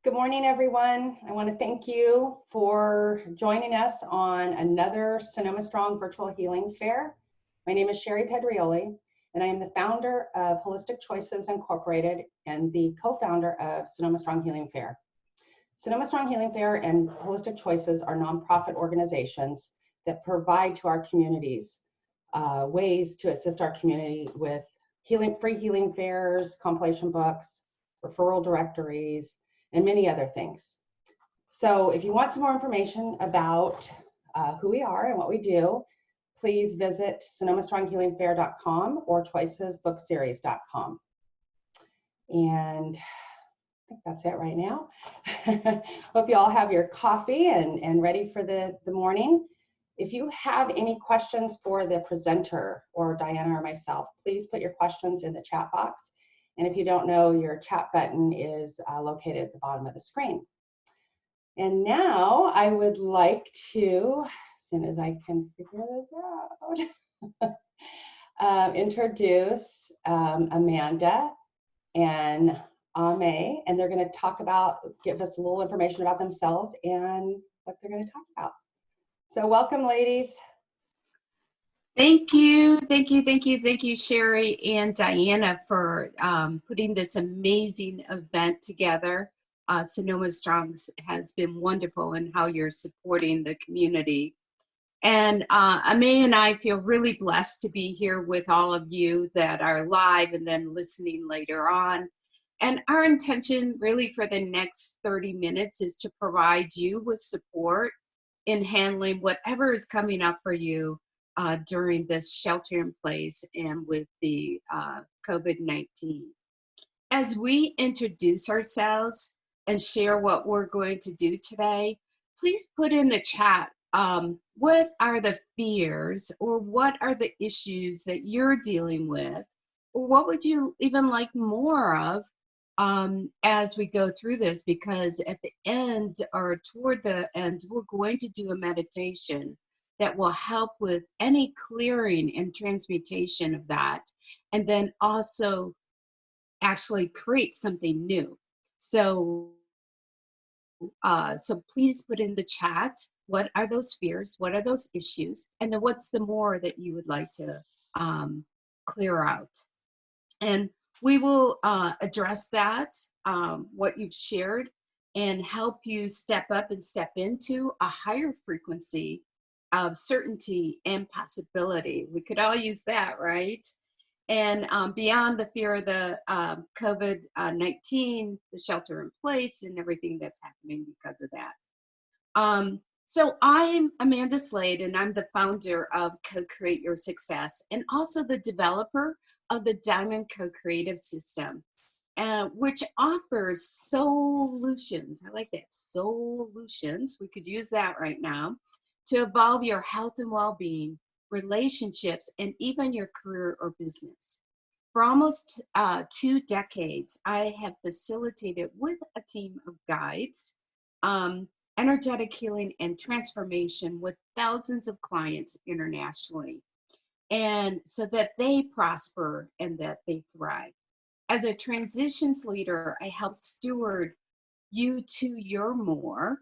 Good morning, everyone. I want to thank you for joining us on another Sonoma Strong Virtual Healing Fair. My name is Sherry Pedrioli, and I am the founder of Holistic Choices Incorporated and the co-founder of Sonoma Strong Healing Fair. Sonoma Strong Healing Fair and Holistic Choices are nonprofit organizations that provide to our communities ways to assist our community with free healing fairs, compilation books, referral directories, and many other things. So if you want some more information about who we are and what we do, please visit sonomastronghealingfair.com or choicesbookseries.com. And I think that's it right now. Hope you all have your coffee and ready for the morning. If you have any questions for the presenter or Diana or myself, please put your questions in the chat box. And if you don't know, your chat button is located at the bottom of the screen. And now I would like to, as soon as I can figure this out, introduce Amanda and Aimée, and they're going to give us a little information about themselves and what they're going to talk about. So welcome, ladies. Thank you, Sherry and Diana, for putting this amazing event together. Sonoma Strong has been wonderful in how you're supporting the community. And Aimée and I feel really blessed to be here with all of you that are live and then listening later on. And our intention really for the next 30 minutes is to provide you with support in handling whatever is coming up for you during this shelter in place and with the COVID-19. As we introduce ourselves and share what we're going to do today, please put in the chat what are the fears or what are the issues that you're dealing with, or what would you even like more of as we go through this, because at the end or toward the end, we're going to do a meditation that will help with any clearing and transmutation of that, and then also actually create something new. So please put in the chat, what are those fears, what are those issues, and then what's the more that you would like to clear out. And we will address that, what you've shared, and help you step up and step into a higher frequency of certainty and possibility. We could all use that, right? And beyond the fear of the COVID-19, the shelter in place, and everything that's happening because of that. So I'm Amanda Slade, and I'm the founder of Co-Create Your Success, and also the developer of the Diamond Co-Creative System, which offers solutions. I like that, solutions. We could use that right now to evolve your health and well-being, relationships, and even your career or business. For almost 2 decades, I have facilitated with a team of guides, energetic healing and transformation with thousands of clients internationally, and so that they prosper and that they thrive. As a transitions leader, I help steward you to your more,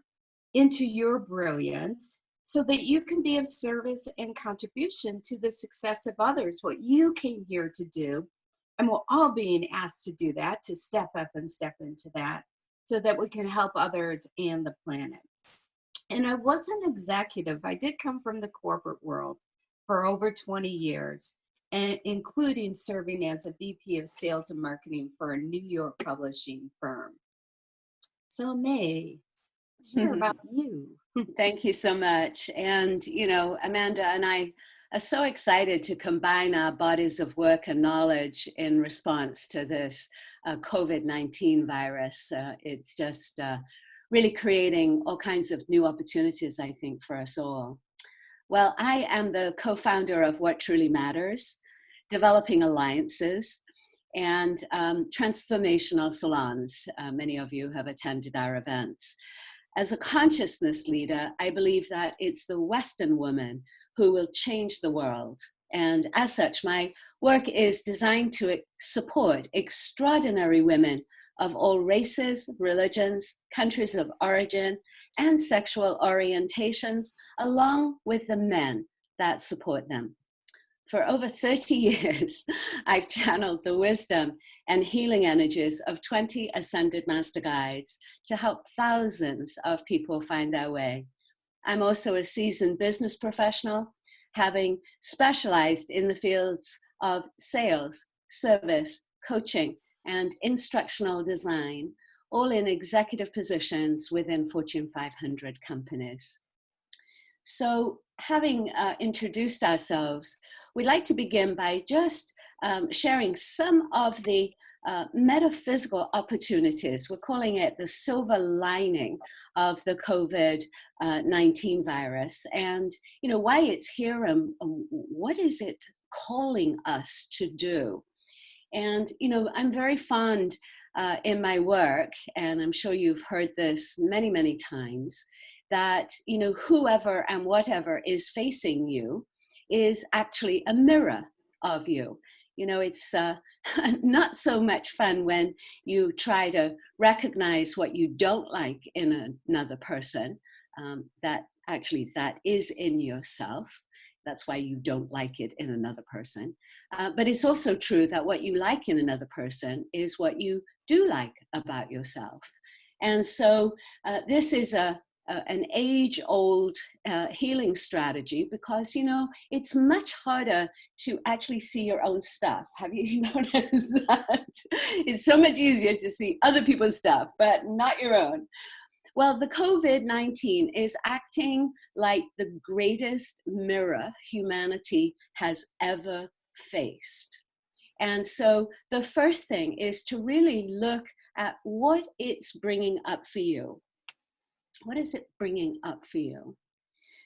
into your brilliance, so that you can be of service and contribution to the success of others, what you came here to do. And we're all being asked to do that, to step up and step into that, so that we can help others and the planet. And I was an executive. I did come from the corporate world for over 20 years, and including serving as a VP of Sales and Marketing for a New York publishing firm. So Aimée, share about you. Thank you so much. And, you know, Amanda and I are so excited to combine our bodies of work and knowledge in response to this COVID-19 virus. It's just really creating all kinds of new opportunities, I think, for us all. Well, I am the co-founder of What Truly Matters, developing alliances and transformational salons. Many of you have attended our events. As a consciousness leader, I believe that it's the Western woman who will change the world. And as such, my work is designed to support extraordinary women of all races, religions, countries of origin, and sexual orientations, along with the men that support them. For over 30 years, I've channeled the wisdom and healing energies of 20 ascended master guides to help thousands of people find their way. I'm also a seasoned business professional, having specialized in the fields of sales, service, coaching, and instructional design, all in executive positions within Fortune 500 companies. So, having introduced ourselves, we'd like to begin by just sharing some of the metaphysical opportunities. We're calling it the silver lining of the COVID-19 virus, and why it's here and what is it calling us to do. And I'm very fond in my work, and I'm sure you've heard this many, many times, that whoever and whatever is facing you is actually a mirror of you. It's not so much fun when you try to recognize what you don't like in another person, that is in yourself. That's why you don't like it in another person. But it's also true that what you like in another person is what you do like about yourself. And so this is an age-old healing strategy, because it's much harder to actually see your own stuff. Have you noticed that? It's so much easier to see other people's stuff, but not your own. Well, the COVID-19 is acting like the greatest mirror humanity has ever faced. And so the first thing is to really look at what it's bringing up for you. What is it bringing up for you?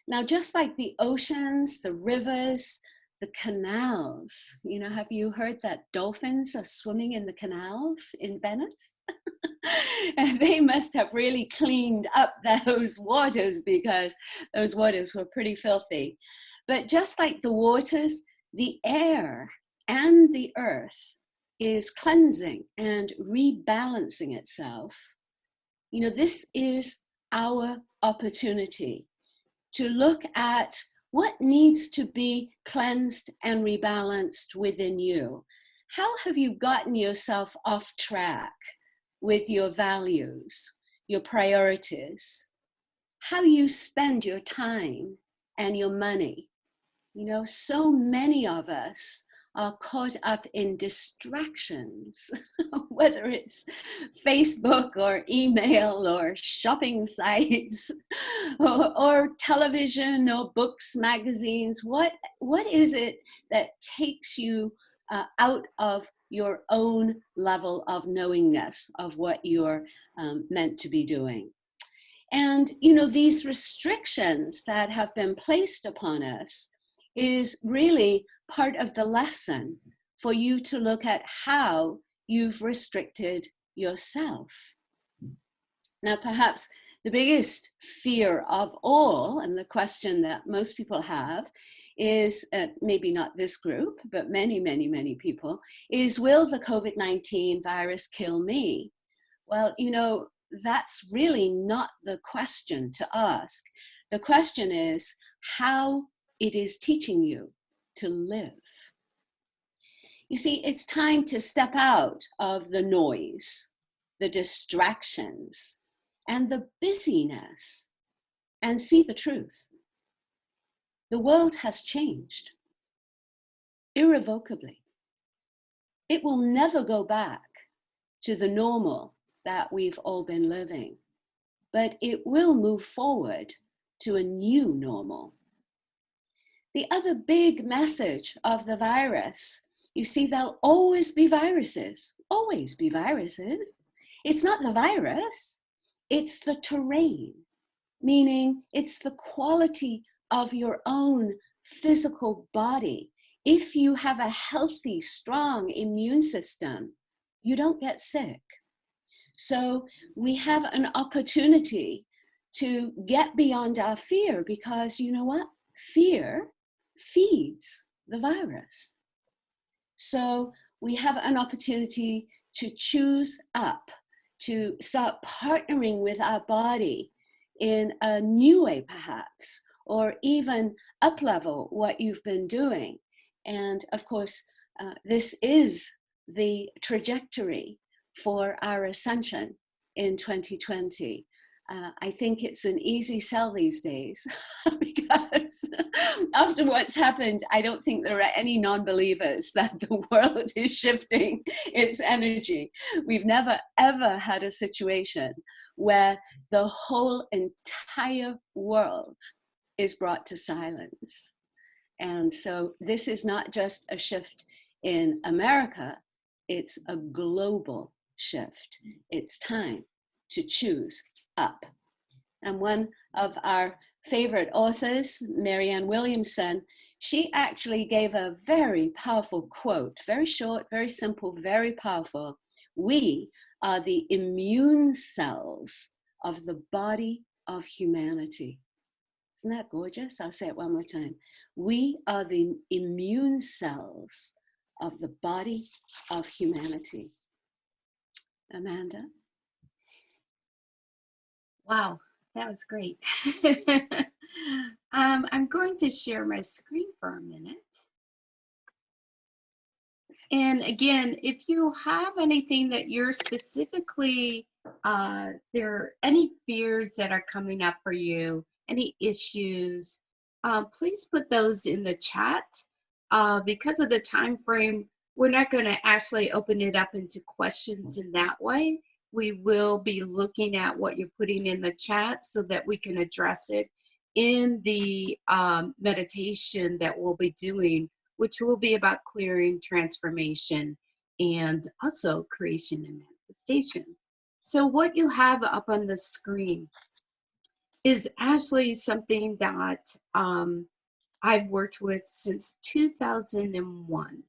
Now, just like the oceans, the rivers, the canals, have you heard that dolphins are swimming in the canals in Venice? And they must have really cleaned up those waters, because those waters were pretty filthy. But just like the waters, the air and the earth is cleansing and rebalancing itself. This is our opportunity to look at what needs to be cleansed and rebalanced within you. How have you gotten yourself off track with your values, your priorities, how you spend your time and your money? So many of us are caught up in distractions, whether it's Facebook or email or shopping sites or television or books, magazines. What is it that takes you out of your own level of knowingness of what you're meant to be doing? And, these restrictions that have been placed upon us is really part of the lesson for you to look at how you've restricted yourself. Now, perhaps the biggest fear of all, and the question that most people have is, maybe not this group, but many, many, many people, is, will the COVID-19 virus kill me? Well, that's really not the question to ask. The question is how it is teaching you to live. You see, it's time to step out of the noise, the distractions, and the busyness, and see the truth. The world has changed irrevocably. It will never go back to the normal that we've all been living, but it will move forward to a new normal. The other big message of the virus, you see, there'll always be viruses, always be viruses. It's not the virus, it's the terrain, meaning it's the quality of your own physical body. If you have a healthy, strong immune system, you don't get sick. So we have an opportunity to get beyond our fear, because you know what? Fear feeds the virus. So we have an opportunity to choose up, to start partnering with our body in a new way, perhaps, or even up-level what you've been doing. And of course, this is the trajectory for our ascension in 2020. I think it's an easy sell these days because after what's happened, I don't think there are any non-believers that the world is shifting its energy. We've never, ever had a situation where the whole entire world is brought to silence. And so this is not just a shift in America, it's a global shift. It's time to choose up. And one of our favorite authors, Marianne Williamson, she actually gave a very powerful quote, very short, very simple, very powerful. We are the immune cells of the body of humanity. Isn't that gorgeous? I'll say it one more time. We are the immune cells of the body of humanity. Amanda? Wow, that was great. I'm going to share my screen for a minute. And again, if you have anything that you're specifically, there are any fears that are coming up for you, any issues, please put those in the chat. Because of the time frame, we're not going to actually open it up into questions in that way. We will be looking at what you're putting in the chat so that we can address it in the meditation that we'll be doing, which will be about clearing, transformation, and also creation and manifestation. So what you have up on the screen is actually something that I've worked with since 2001.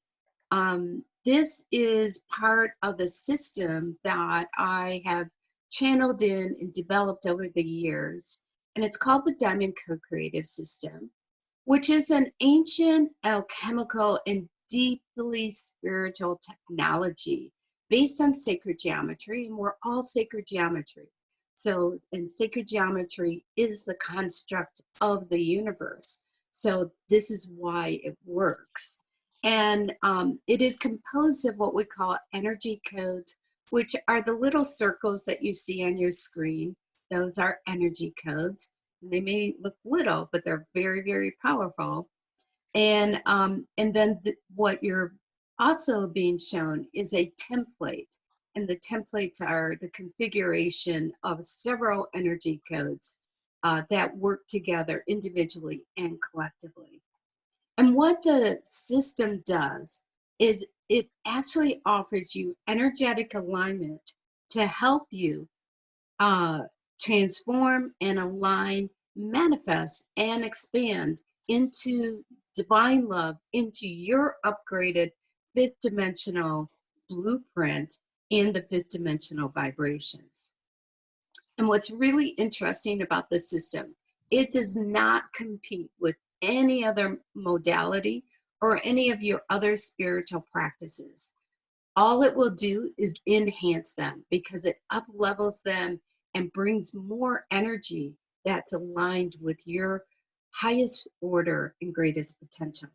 This is part of the system that I have channeled in and developed over the years, and it's called the Diamond Co-Creative System, which is an ancient alchemical and deeply spiritual technology based on sacred geometry, and we're all sacred geometry. So, and sacred geometry is the construct of the universe. So this is why it works. And it is composed of what we call energy codes, which are the little circles that you see on your screen. Those are energy codes. They may look little, but they're very, very powerful. And then what you're also being shown is a template. And the templates are the configuration of several energy codes that work together individually and collectively. And what the system does is it actually offers you energetic alignment to help you transform and align, manifest, and expand into divine love, into your upgraded fifth dimensional blueprint in the fifth dimensional vibrations. And what's really interesting about the system, it does not compete with any other modality or any of your other spiritual practices. All it will do is enhance them because it up-levels them and brings more energy that's aligned with your highest order and greatest potential.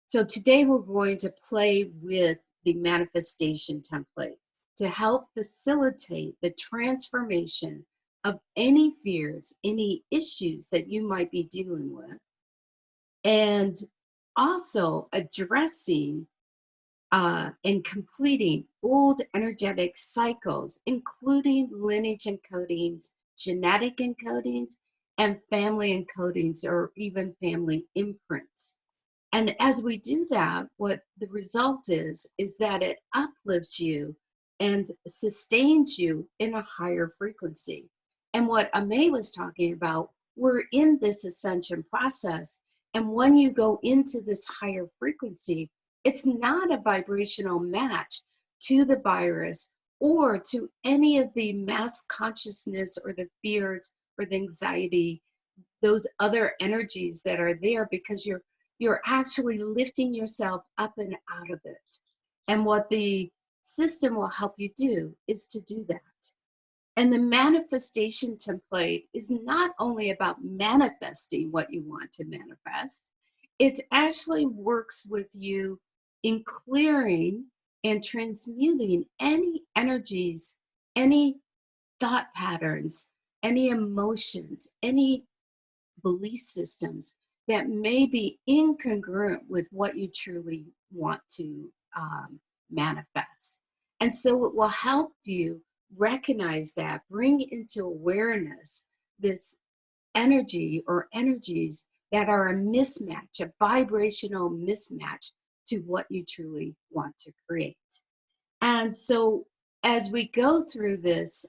So today we're going to play with the manifestation template to help facilitate the transformation of any fears, any issues that you might be dealing with, and also addressing and completing old energetic cycles, including lineage encodings, genetic encodings, and family encodings, or even family imprints. And as we do that, what the result is that it uplifts you and sustains you in a higher frequency. And what Aimée was talking about, we're in this ascension process. And when you go into this higher frequency, it's not a vibrational match to the virus or to any of the mass consciousness or the fears or the anxiety, those other energies that are there, because you're actually lifting yourself up and out of it. And what the system will help you do is to do that. And the manifestation template is not only about manifesting what you want to manifest, it actually works with you in clearing and transmuting any energies, any thought patterns, any emotions, any belief systems that may be incongruent with what you truly want to manifest. And so it will help you recognize that, bring into awareness this energy or energies that are a mismatch, a vibrational mismatch to what you truly want to create. And so as we go through this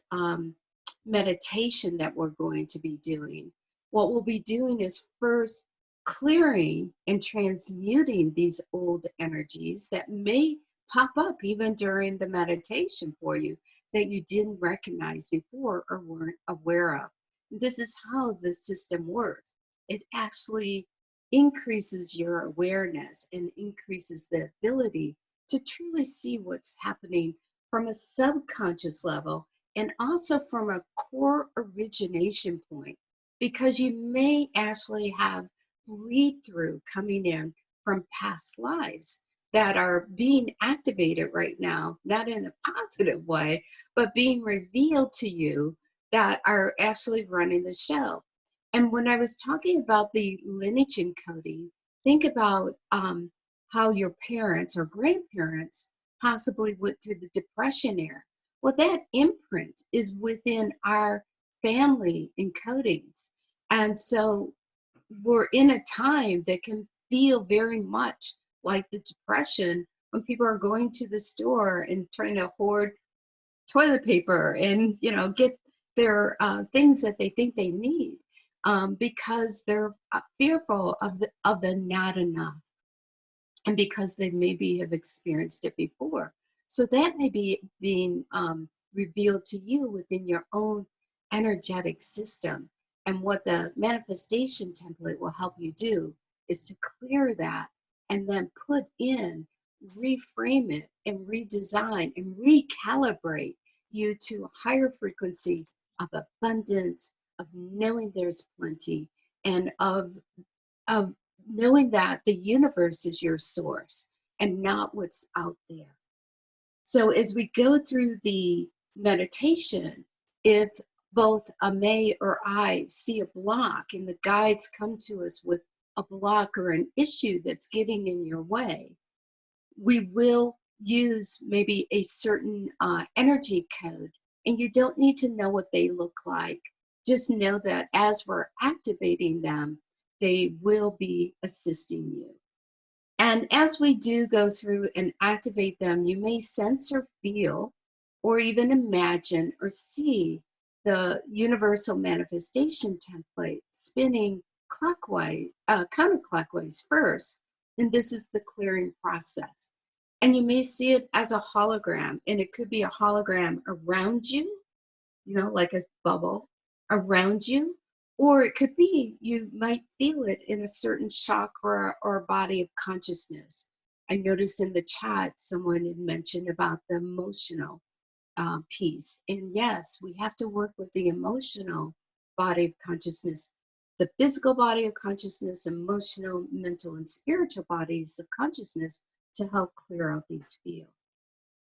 meditation that we're going to be doing, what we'll be doing is first clearing and transmuting these old energies that may pop up even during the meditation for you that you didn't recognize before or weren't aware of. This is how the system works. It actually increases your awareness and increases the ability to truly see what's happening from a subconscious level and also from a core origination point, because you may actually have bleed through coming in from past lives that are being activated right now, not in a positive way, but being revealed to you that are actually running the show. And when I was talking about the lineage encoding, think about how your parents or grandparents possibly went through the Depression era. Well, that imprint is within our family encodings. And so we're in a time that can feel very much like the Depression, when people are going to the store and trying to hoard toilet paper and, you know, get their things that they think they need because they're fearful of the not enough, and because they maybe have experienced it before. So that may be being revealed to you within your own energetic system. And what the manifestation template will help you do is to clear that and then put in, reframe it, and redesign and recalibrate you to a higher frequency of abundance, of knowing there's plenty, and of knowing that the universe is your source and not what's out there. So as we go through the meditation, if both Aimée or I see a block and the guides come to us with a block or an issue that's getting in your way, we will use maybe a certain energy code, and you don't need to know what they look like. Just know that as we're activating them, they will be assisting you. And as we do go through and activate them, you may sense or feel or even imagine or see the universal manifestation template spinning clockwise, counterclockwise first. And this is the clearing process. And you may see it as a hologram, and it could be a hologram around you, you know, like a bubble around you, or it could be you might feel it in a certain chakra or body of consciousness. I noticed in the chat someone had mentioned about the emotional piece. And yes, we have to work with the emotional body of consciousness, the physical body of consciousness, emotional, mental, and spiritual bodies of consciousness to help clear out these fields.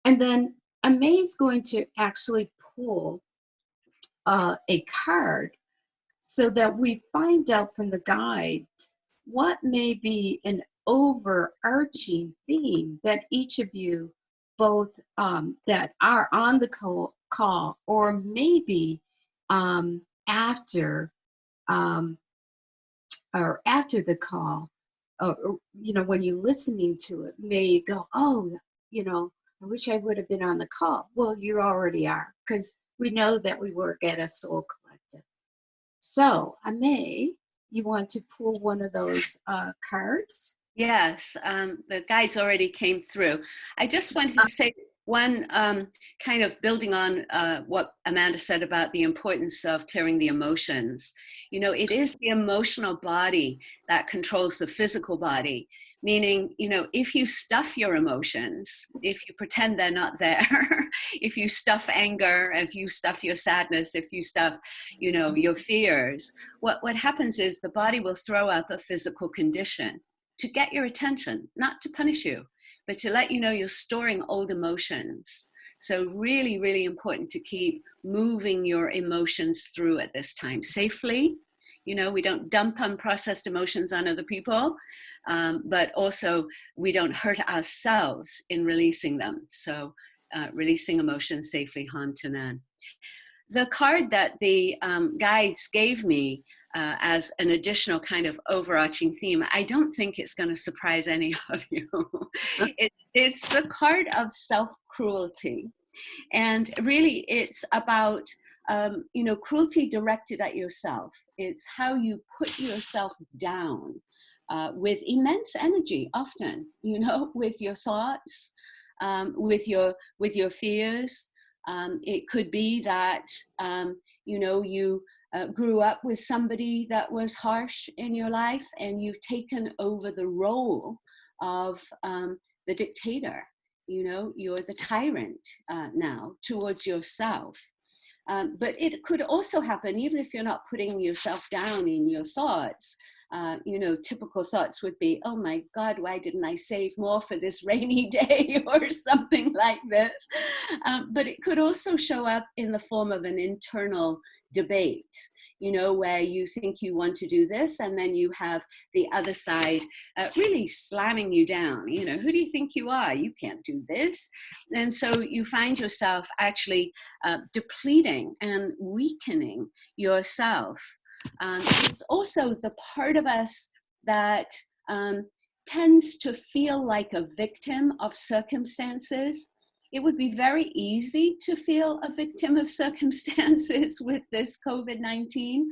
And then Aimée is going to actually pull a card so that we find out from the guides what may be an overarching theme that each of you both that are on the call or maybe after or after the call, or, you know, when you're listening to it, may go, oh, you know, I wish I would have been on the call. Well, you already are, because we know that we work at a soul collective. So, Aimée, you want to pull one of those cards? Yes, the guides already came through. I just wanted to say One, kind of building on what Amanda said about the importance of clearing the emotions. You know, it is the emotional body that controls the physical body. Meaning, you know, if you stuff your emotions, if you pretend they're not there, if you stuff anger, if you stuff your sadness, if you stuff, you know, your fears, what happens is the body will throw up a physical condition to get your attention, not to punish you, but to let you know you're storing old emotions. So really, really important to keep moving your emotions through at this time safely. You know, we don't dump unprocessed emotions on other people, but also we don't hurt ourselves in releasing them. So releasing emotions safely, harm to none. The card that the guides gave me as an additional kind of overarching theme, I don't think it's going to surprise any of you. It's the card of self-cruelty. And really it's about, you know, cruelty directed at yourself. It's how you put yourself down with immense energy, often, you know, with your thoughts, with your fears. It could be that, you know, you grew up with somebody that was harsh in your life and you've taken over the role of the dictator. You know, you're the tyrant now towards yourself. But it could also happen, even if you're not putting yourself down in your thoughts. You know, typical thoughts would be, oh my God, why didn't I save more for this rainy day or something like this? But it could also show up in the form of an internal debate, you know, where you think you want to do this and then you have the other side really slamming you down. You know, who do you think you are? You can't do this. And so you find yourself actually depleting and weakening yourself. It's also the part of us that tends to feel like a victim of circumstances. It would be very easy to feel a victim of circumstances with this COVID-19,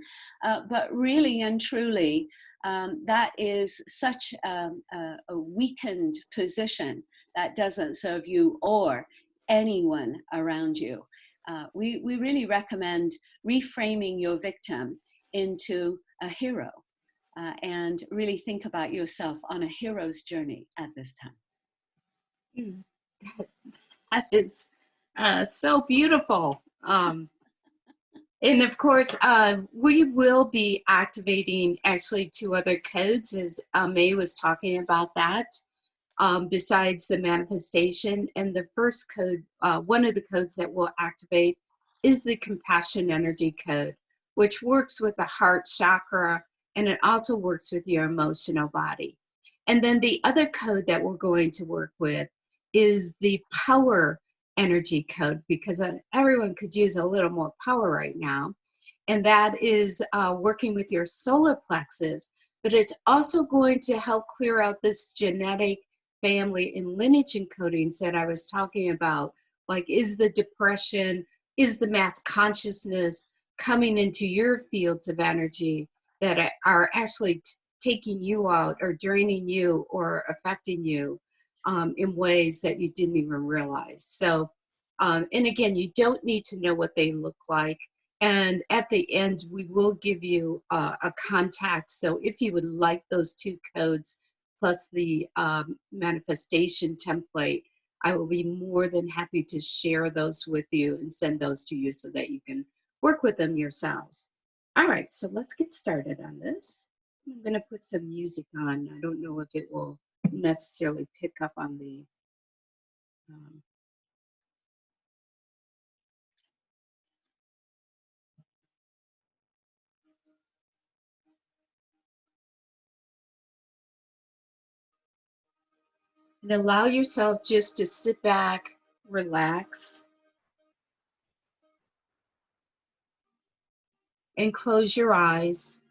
but really and truly, that is such a weakened position that doesn't serve you or anyone around you. We really recommend reframing your victim into a hero and really think about yourself on a hero's journey at this time. That is so beautiful. And of course, we will be activating actually 2 other codes, as Aimée was talking about that, besides the manifestation. And the first code, one of the codes that we'll activate is the compassion energy code, which works with the heart chakra, and it also works with your emotional body. And then the other code that we're going to work with is the power energy code, because everyone could use a little more power right now. And that is working with your solar plexus, but it's also going to help clear out this genetic family and lineage encodings that I was talking about. Like, is the depression, is the mass consciousness coming into your fields of energy that are actually taking you out or draining you or affecting you in ways that you didn't even realize. So, and again, you don't need to know what they look like. And at the end, we will give you a contact. So if you would like those 2 codes plus the manifestation template, I will be more than happy to share those with you and send those to you so that you can work with them yourselves. All right, so let's get started on this. I'm going to put some music on. I don't know if it will necessarily pick up on the and allow yourself just to sit back, relax, and close your eyes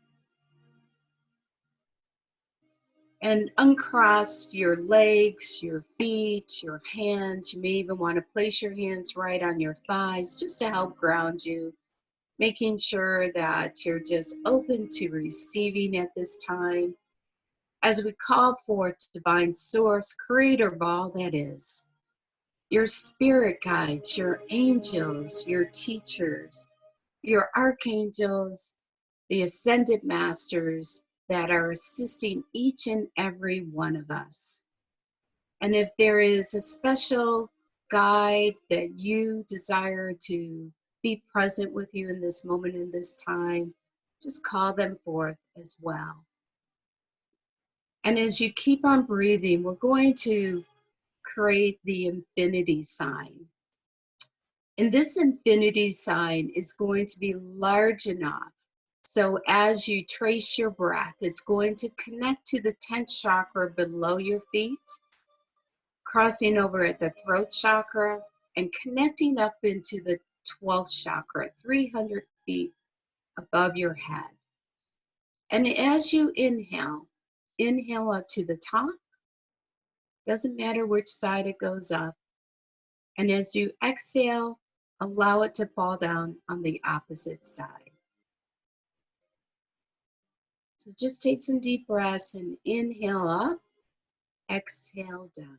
and uncross your legs, your feet, your hands. You may even want to place your hands right on your thighs just to help ground you, making sure that you're just open to receiving at this time as we call forth divine source, creator of all that is. your spirit guides, your angels, your teachers, your archangels, the ascended masters that are assisting each and every one of us. And if there is a special guide that you desire to be present with you in this moment, in this time, just call them forth as well. And as you keep on breathing, we're going to create the infinity sign. And this infinity sign is going to be large enough. So as you trace your breath, it's going to connect to the 10th chakra below your feet, crossing over at the throat chakra and connecting up into the 12th chakra, 300 feet above your head. And as you inhale up to the top. Doesn't matter which side it goes up. And as you exhale, allow it to fall down on the opposite side. So just take some deep breaths and inhale up, exhale down.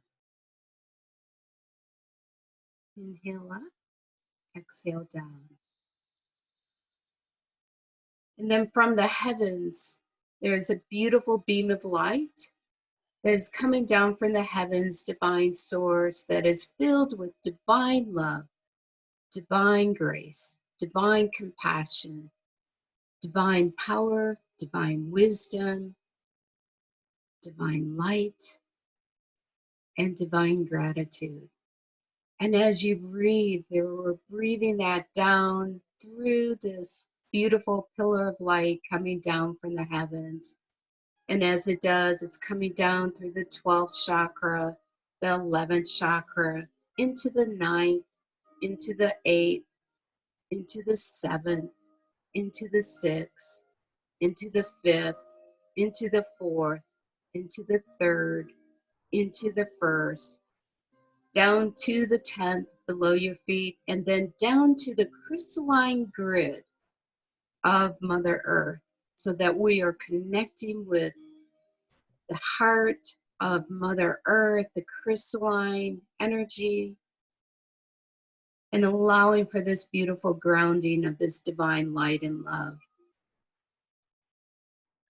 Inhale up, exhale down. And then from the heavens, there's a beautiful beam of light that is coming down from the heavens, divine source that is filled with divine love, divine grace, divine compassion, divine power, divine wisdom, divine light, and divine gratitude. And as you breathe, we're breathing that down through this beautiful pillar of light coming down from the heavens. And as it does, it's coming down through the 12th chakra, the 11th chakra, into the 9th, into the 8th, into the 7th, into the 6th, into the 5th, into the 4th, into the 3rd, into the 1st, down to the 10th below your feet, and then down to the crystalline grid of Mother Earth, so that we are connecting with the heart of Mother Earth, the crystalline energy, and allowing for this beautiful grounding of this divine light and love.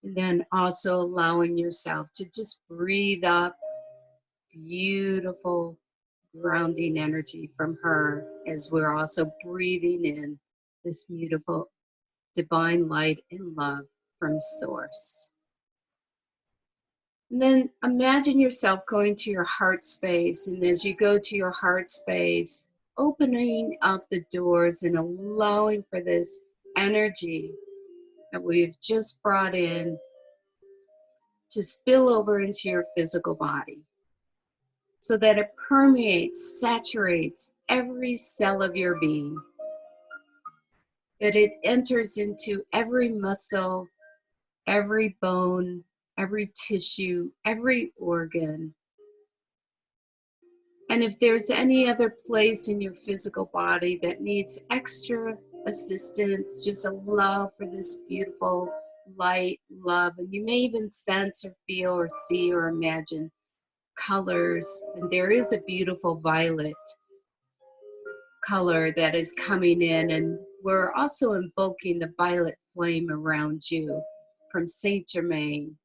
And then also allowing yourself to just breathe up beautiful grounding energy from her as we're also breathing in this beautiful divine light and love from Source. And then imagine yourself going to your heart space, and as you go to your heart space, opening up the doors and allowing for this energy that we've just brought in to spill over into your physical body, so that it permeates, saturates every cell of your being, that it enters into every muscle, every bone, every tissue, every organ. And if there's any other place in your physical body that needs extra assistance, just allow for this beautiful light, love, and you may even sense or feel or see or imagine colors. And there is a beautiful violet color that is coming in, and we're also invoking the violet flame around you from Saint Germain,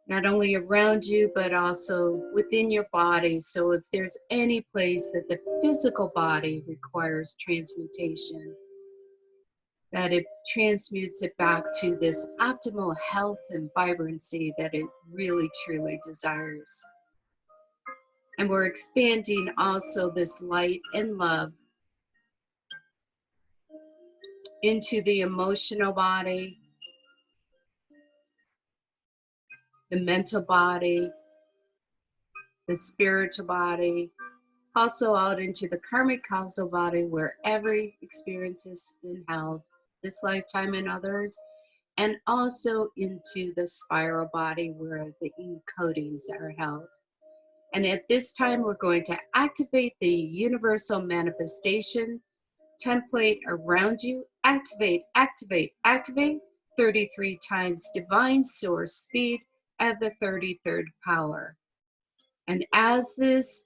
not only around you but also within your body. So if there's any place that the physical body requires transmutation, that it transmutes it back to this optimal health and vibrancy that it really truly desires. And we're expanding also this light and love into the emotional body, the mental body, the spiritual body, also out into the karmic causal body where every experience has been held, this lifetime and others, and also into the spiral body where the encodings are held. And at this time, we're going to activate the universal manifestation template around you. Activate, activate, activate 33 times divine source speed at the 33rd power. And as this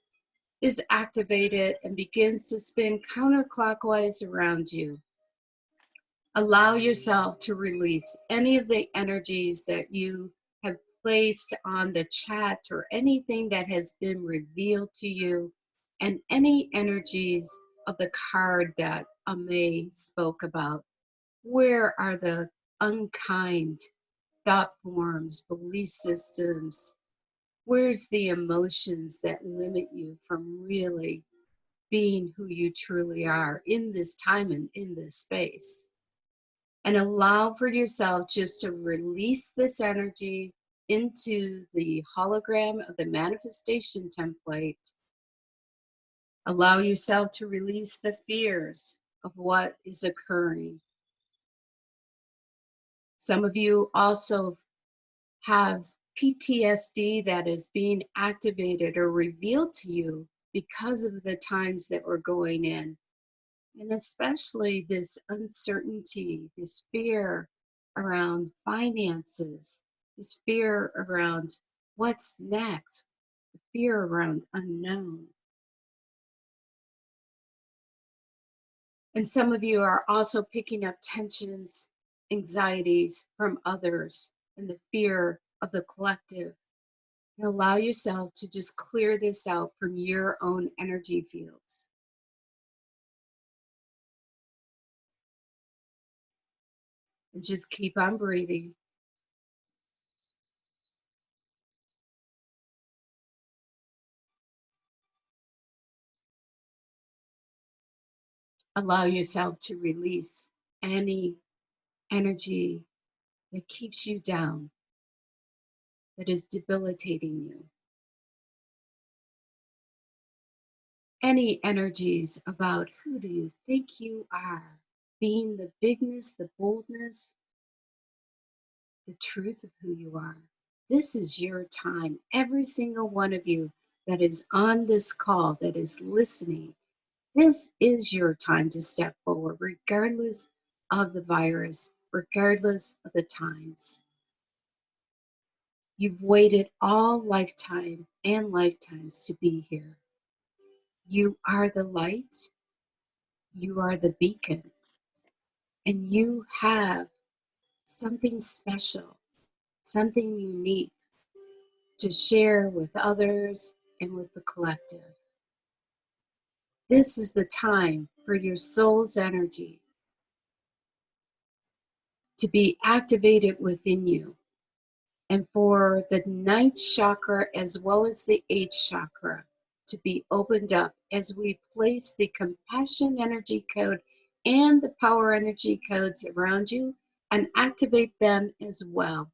is activated and begins to spin counterclockwise around you. Allow yourself to release any of the energies that you have placed on the chat or anything that has been revealed to you, and any energies of the card that Aimée spoke about. Where are the unkind thought forms, belief systems? Where's the emotions that limit you from really being who you truly are in this time and in this space? And allow for yourself just to release this energy into the hologram of the manifestation template. Allow yourself to release the fears of what is occurring. Some of you also have PTSD that is being activated or revealed to you because of the times that we're going in. And especially this uncertainty, this fear around finances, this fear around what's next, the fear around unknown. And some of you are also picking up tensions, anxieties from others, and the fear of the collective. And allow yourself to just clear this out from your own energy fields. And just keep on breathing. Allow yourself to release any energy that keeps you down, that is debilitating you. Any energies about who do you think you are, being the bigness, the boldness, the truth of who you are. This is your time. Every single one of you that is on this call, that is listening, this is your time to step forward, regardless of the virus, regardless of the times. You've waited all lifetime and lifetimes to be here. You are the light, you are the beacon, and you have something special, something unique to share with others and with the collective. This is the time for your soul's energy to be activated within you, and for the ninth chakra as well as the eighth chakra to be opened up as we place the compassion energy code and the power energy codes around you and activate them as well.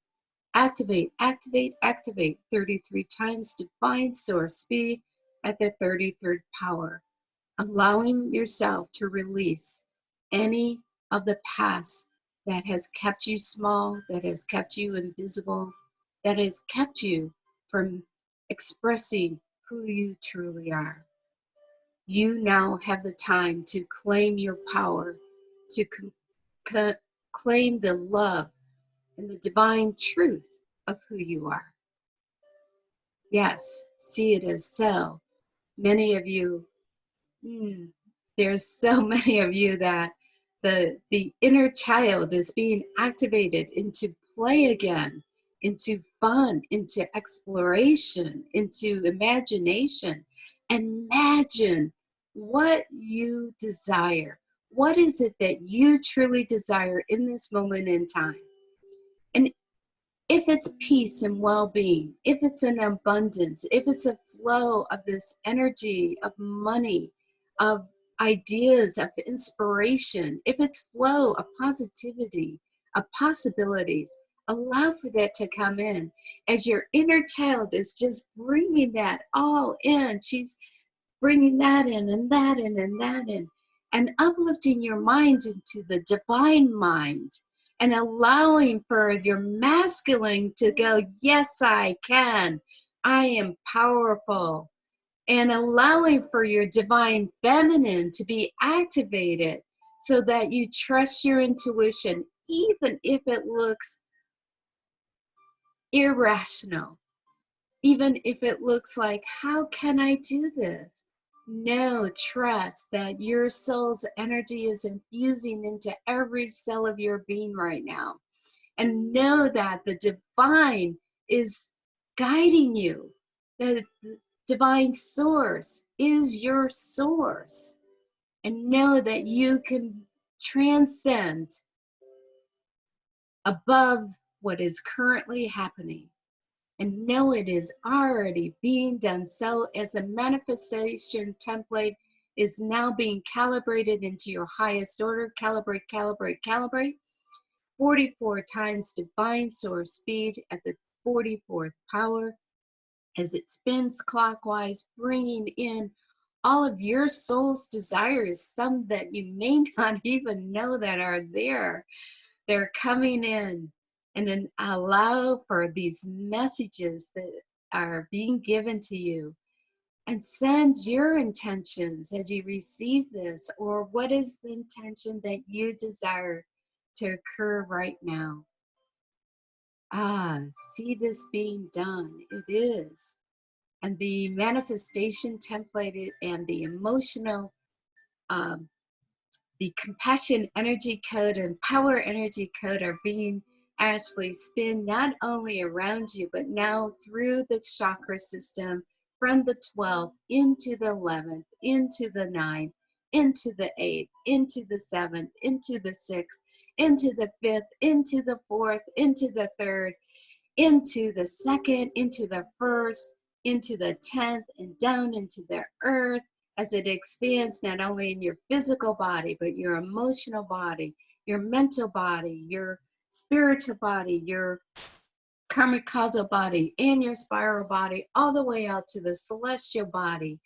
Activate, activate, activate 33 times divine source speed at the 33rd power, allowing yourself to release any of the past that has kept you small, that has kept you invisible, that has kept you from expressing who you truly are. You now have the time to claim your power, to claim the love and the divine truth of who you are. Yes, see it as so. Many of you, there's so many of you that the inner child is being activated into play again, into fun, into exploration, into imagination. Imagine what you desire. What is it that you truly desire in this moment in time? And if it's peace and well-being, if it's an abundance, if it's a flow of this energy, of money, of ideas, of inspiration, if it's flow of positivity, of possibilities, allow for that to come in as your inner child is just bringing that all in. She's bringing that in and that in and that in, and uplifting your mind into the divine mind, and allowing for your masculine to go, yes, I can. I am powerful. And allowing for your divine feminine to be activated so that you trust your intuition, even if it looks irrational, even if it looks like, how can I do this? Know, trust that your soul's energy is infusing into every cell of your being right now. And know that the divine is guiding you. The divine source is your source. And know that you can transcend above what is currently happening. And know it is already being done. So as the manifestation template is now being calibrated into your highest order, calibrate, calibrate, calibrate, 44 times divine source speed at the 44th power as it spins clockwise, bringing in all of your soul's desires, some that you may not even know that are there. They're coming in, and then allow for these messages that are being given to you, and send your intentions as you receive this, or what is the intention that you desire to occur right now. See this being done. It is. And the manifestation template and the emotional, the compassion energy code and power energy code are being actually spin not only around you, but now through the chakra system from the 12th into the 11th, into the 9th, into the 8th, into the 7th, into the 6th, into the 5th, into the 4th, into the 3rd, into the 2nd, into the 1st, into the 10th, and down into the earth, as it expands not only in your physical body, but your emotional body, your mental body, your spiritual body, your karmic causal body, and your spiral body, all the way out to the celestial body,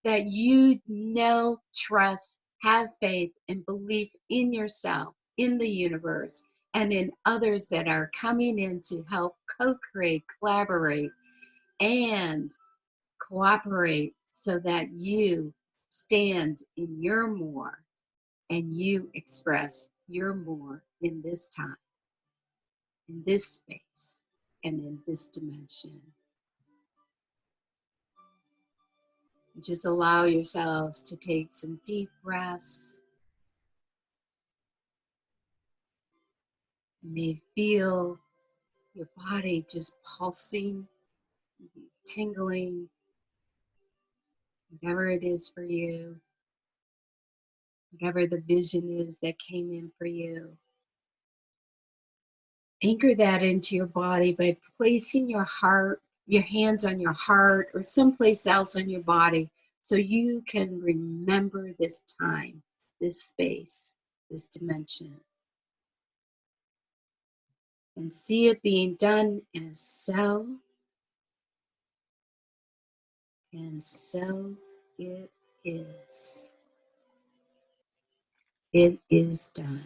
that you know, trust, have faith, and belief in yourself, in the universe, and in others that are coming in to help co-create, collaborate, and cooperate so that you stand in your more and you express your more in this time, in this space, and in this dimension. Just allow yourselves to take some deep breaths. You may feel your body just pulsing, tingling, whatever it is for you, whatever the vision is that came in for you. Anchor that into your body by placing your hands on your heart or someplace else on your body, so you can remember this time, this space, this dimension. And see it being done as so. And so it is. It is done.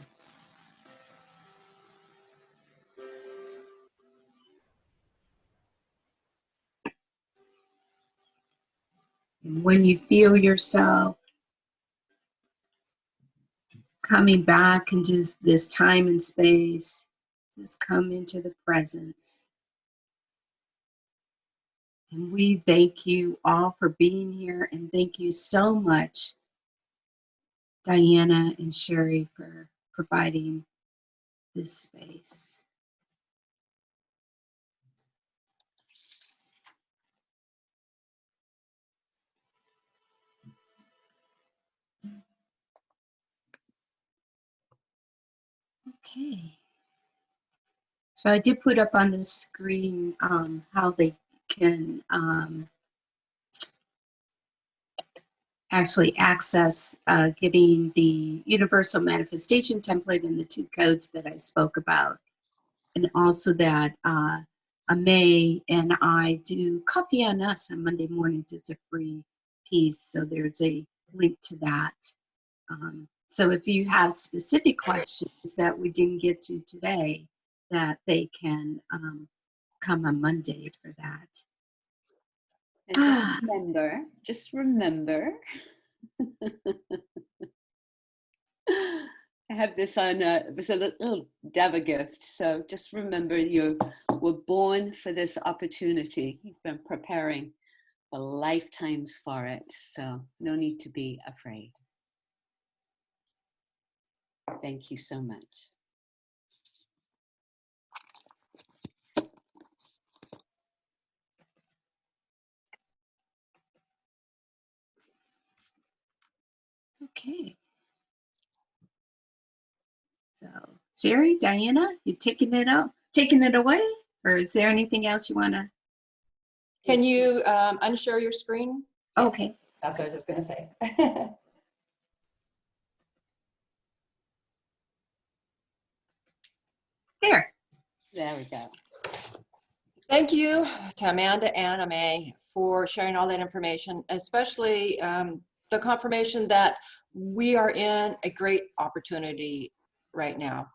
And when you feel yourself coming back into this time and space, just come into the presence. And we thank you all for being here, and thank you so much, Diana and Sherry, for providing this space. Okay. So I did put up on the screen how they can actually access getting the universal manifestation template and the 2 codes that I spoke about. And also that Aimée and I do Coffee on Us on Monday mornings. It's a free piece, so there's a link to that. So if you have specific questions that we didn't get to today, that they can come on Monday for that. And just remember, I have this on, it was a little Deva gift. So just remember, you were born for this opportunity. You've been preparing lifetimes for it. So no need to be afraid. Thank you so much. Okay. So, Sherry, Diana, you taking it away, or is there anything else you want to? Can you unshare your screen? Okay. That's what I was just going to say. There. There we go. Thank you to Amanda and Aimée for sharing all that information, especially the confirmation that we are in a great opportunity right now.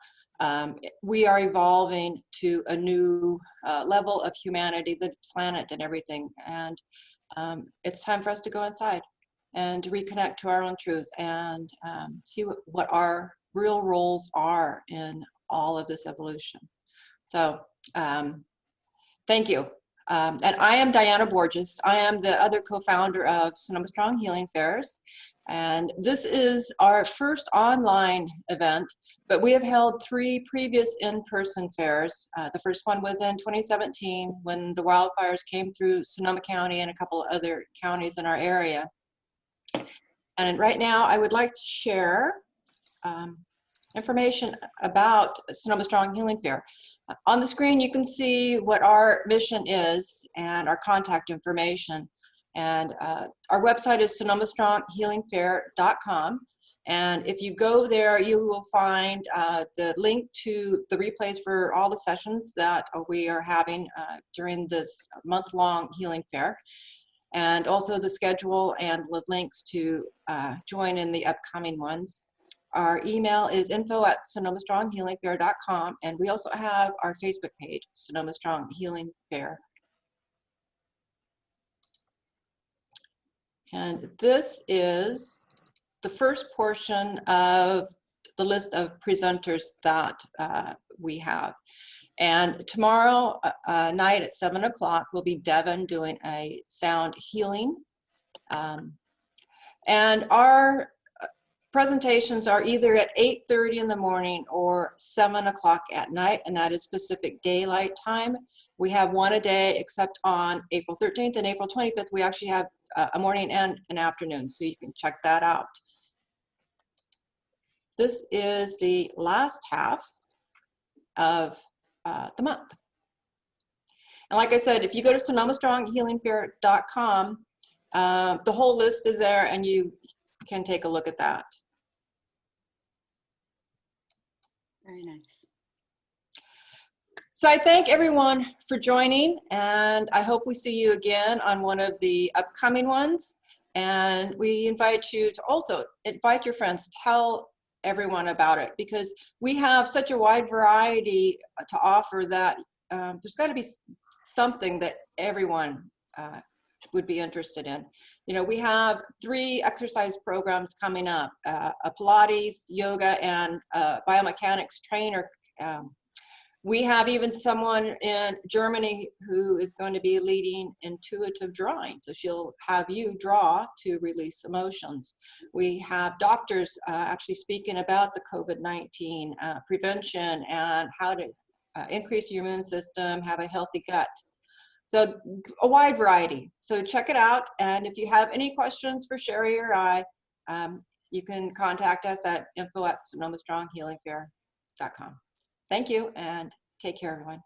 We are evolving to a new level of humanity, the planet and everything. And it's time for us to go inside and to reconnect to our own truth and see what our real roles are in all of this evolution. So thank you. And I am Diana Borges. I am the other co-founder of Sonoma Strong Healing Fairs. And this is our first online event, but we have held 3 previous in-person fairs. The first one was in 2017 when the wildfires came through Sonoma County and a couple of other counties in our area. And right now I would like to share information about Sonoma Strong Healing Fair. On the screen, you can see what our mission is and our contact information. And our website is sonomastronghealingfair.com. And if you go there, you will find the link to the replays for all the sessions that we are having during this month-long healing fair. And also the schedule and with links to join in the upcoming ones. Our email is info@sonomastronghealingfair.com, and we also have our Facebook page, Sonoma Strong Healing Fair. And this is the first portion of the list of presenters that we have. And tomorrow night at 7 o'clock will be Devin doing a sound healing. And our presentations are either at 8:30 in the morning or 7 o'clock at night, and that is Pacific Daylight Time. We have one a day, except on April 13th and April 25th, we actually have a morning and an afternoon, so you can check that out. This is the last half of the month. And like I said, if you go to sonomastronghealingfair.com, the whole list is there, and you can take a look at that. Very nice. So I thank everyone for joining, and I hope we see you again on one of the upcoming ones. And we invite you to also invite your friends, tell everyone about it, because we have such a wide variety to offer that there's got to be something that everyone would be interested in. You know, we have 3 exercise programs coming up, a Pilates, yoga, and biomechanics trainer. We have even someone in Germany who is going to be leading intuitive drawing. So she'll have you draw to release emotions. We have doctors actually speaking about the COVID-19 prevention and how to increase your immune system, have a healthy gut. So a wide variety. So check it out. And if you have any questions for Sherry or I, you can contact us at info@sonomastronghealingfair.com. Thank you, and take care, everyone.